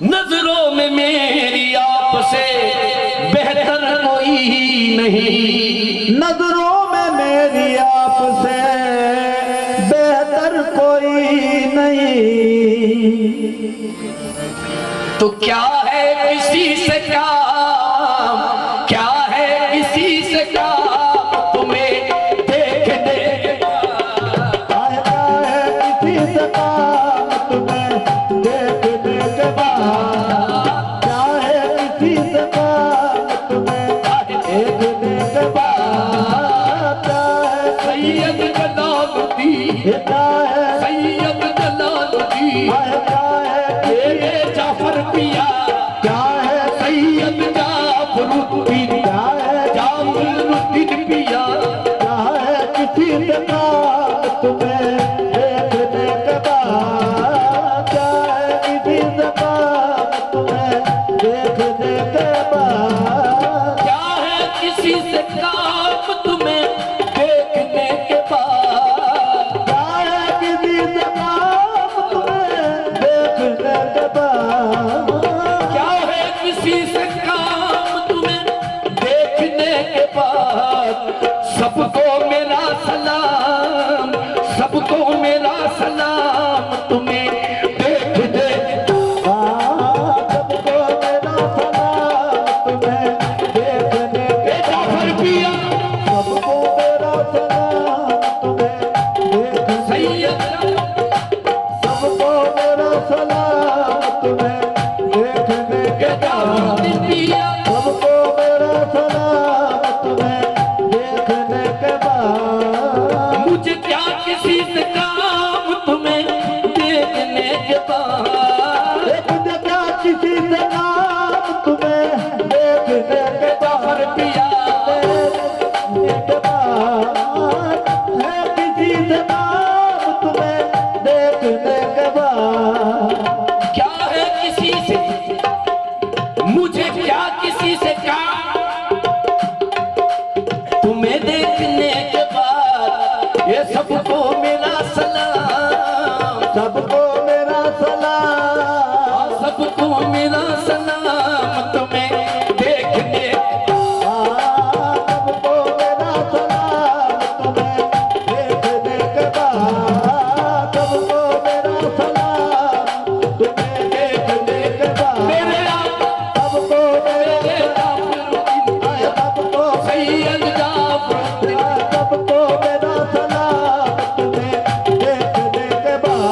नजरों में मेरी आपसे बेहतर कोई नहीं, नजरों में मेरी आपसे बेहतर कोई नहीं। तो क्या है किसी से काम, क्या है किसी से काम तुम्हें देखने के बाद, क्या है किसी से काम तुम्हें देखने के बाद, क्या है किसी से काम तुम्हें देखने के बाद, क्या है सैयद जलालुद्दीन, क्या है सैयद जलालुद्दीन, क्या है ये जाफर पिया, क्या है सैयद जाफरुद्दीन, क्या है जाफरुद्दीन पिया, क्या है किसी से काम तुम्हें देखने के बाद, क्या है किसी से काम तुम्हें देखने के बाद, क्या है किसी से काम तुम्हें देखने के बाद, क्या है किसी से काम तुम्हें देखने के बाद, क्या है किसी से काम तुम्हें देखने के बाद। सबको मेरा सलाम, सबको मेरा सलाम तुम्हें देखने सबको मेरा सलाम तुम्हें देखने के जाफर पिया, सबको मेरा सलाम तुम्हें देखने सैयद सबको मेरा सलाम तुम्हें देखने के बाद, जाफरुद्दीन पिया, सबको मेरा सलाम तुम्हें देखने के बाद, मुझे क्या किसी से काम तुम्हें देखने के बाद। मुझे क्या किसी से काम तुम्हें देखने के जाफर पिया, के बाद, है किसी से काम तुम्हें देखने के बाद, क्या है किसी से, मुझे क्या किसी से काम तुम्हें देखने के बाद। ये सबको मेरा सलाम, सबको मेरा सलाम, सबको मेरा सलाम तुम्हें देखने सबको मेरा सलाम तुम्हें देखने के बाद, सबको मेरा सलाम तुम्हें देखने के बाद, मेरे आप, सबको मेरा मेरे जाफरुद्दीन, सबको सैयद जाफरुद्दीन, सबको मेरा सलाम तुम्हें देखने के बाद,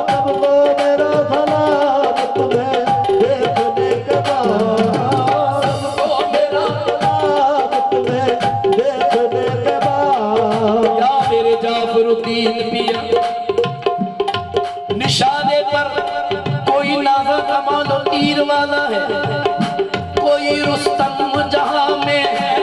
सबको मेरा सलाम तुम्हें देखने के बाद, सबको मेरा सलाम तुम्हें देखने के बाद, या मेरे जाफरुद्दीन पिया। निशाने पर कोई नाज़ा कमाल और तीर वाला है, कोई रुस्तम जहां में है,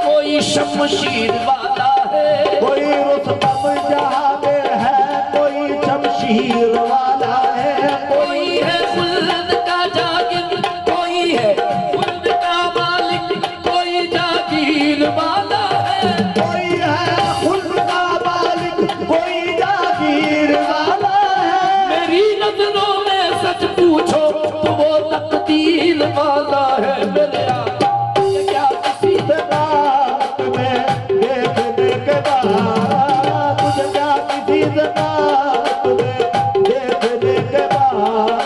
कोई शमशीर वाला है, कोई रुस्तम जहां में है, कोई शमशीर वाला है, कोई है खुल्द का जागिर, कोई है खुल्द का मालिक, कोई जागीर वाला है। कोई है खुद का मालिक, कोई जागीर वाला है, मेरी नजरों में सच पूछो तो वो तकदीर वाला है। मेरे आप, ये क्या किसी से काम तुम्हें देखने के बाद, तुझे क्या किसी से काम तुम्हें देखने के बाद,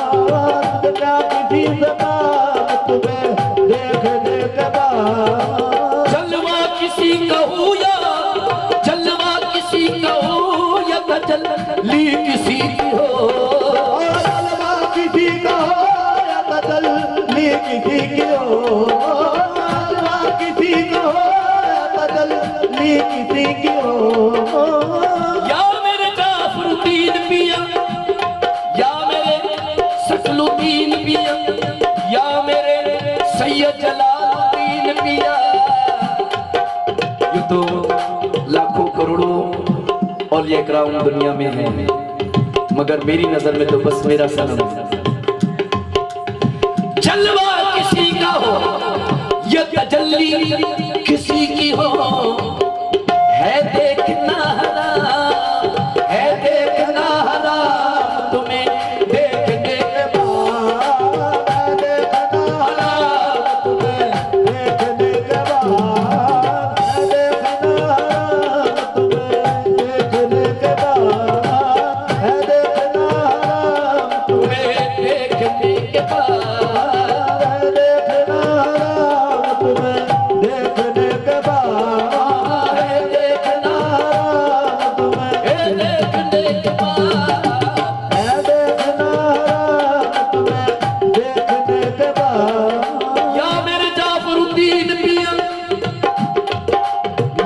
तुझे क्या किसी से काम तुम्हें देखने के बाद, जलवा किसी का हो या जलवा किसी का हो या तजल्ली किसी की हो, और जलवा किसी का हो या तजल्ली किसी की हो, जलवा किसी का हो या तजल्ली किसी की हो, या मेरे जाफरुद्दीन पिया, या मेरे सकलुद्दीन पिया, या मेरे सैयद जलालुद्दीन पिया। ये तो लाखों करोड़ों औलिया किराम दुनिया में है, मगर मेरी नजर में तो बस मेरा सनम है। जलवा किसी का हो या तजल्ली किसी की हो, है देखना हराम, है देखना हराम तुम्हें देखने के बाद मैं देखना हराम तुम्हें देखने के बाद। या मेरे जाफरुद्दीन पिया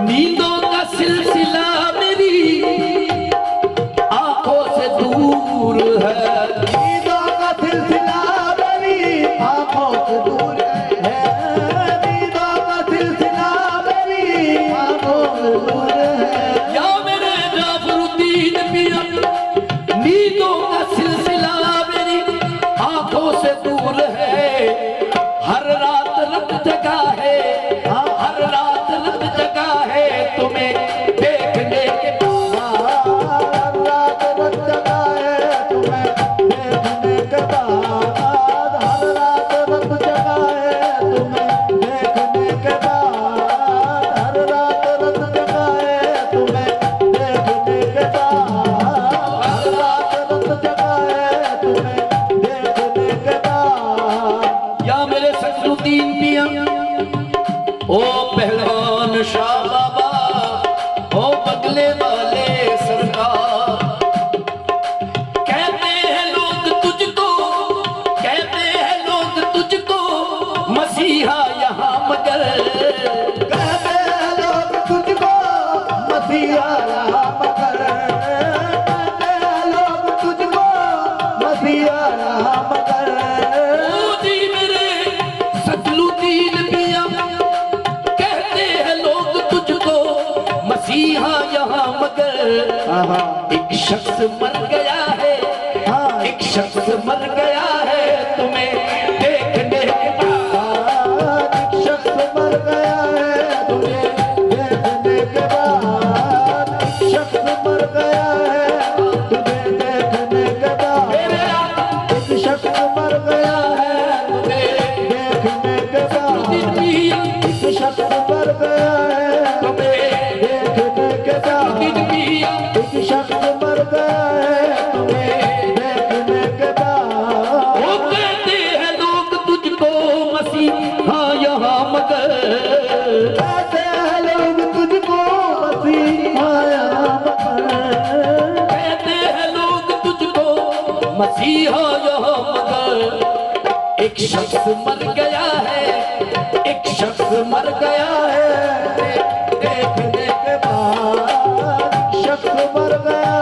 नींदों का सिलसिला मेरी आंखों से दूर है। नींदों का सिलसिला मेरी आंखों से दूर है। नींदों का सिलसिला मेरी आंखों से दूर है। या मेरे जाफरुद्दीन पिया नींदों का सिलसिला मेरी आंखों से दूर है। हर रात रब जगा है, हर रात रब जगा है तुम्हें देखने के हर रात रब जगा है तुम्हें देखने के बाद। हर रात रब जगा है तुम्हें देखने के बाद। हर रात रब जगा है तुम्हें देखने के बाद। हर रात रब जगा है तुम्हें देखने के बाद। या मेरे सखरुद्दीन पिया ओ पहलवान शाह बाबा ओ बगले वाले सरकार। कहते हैं लोग तुझको, कहते हैं लोग तुझको मसीहा यहाँ मगर कहते हैं लोग तुझको मसीहा मगर। कहते हैं लोग तुझको मसीहा मगर। ओ जी मेरे सखरुद्दीन पिया कहते हैं लोग तुझको मसीहा यहाँ मगर। आहा, एक शख्स मर गया है, हाँ। एक शख्स मर गया है तुम्हें देखने के बाद। एक शख्स मर गया है तुम्हें देखने के बाद। एक शख्स मर गया है तुम्हें देखने के बाद। मेरे आप एक शख्स मर गया है तुम्हें देखने के बाद। दिन भी एक शख्स मर गया है तुम्हें देखने के बाद। दिन भी एक शख्स मर गया है तुम्हें देखने के बाद। वो कहते हैं लोग तुझको मसीहा यहाँ मगर। कहते हैं लोग तुझको मसीहा मगर। कहते हैं लोग तुझको मसीहा यहाँ मगर। एक शख्स मर गया है, एक शख्स मर गया है देखने के बाद। शख्स मर गया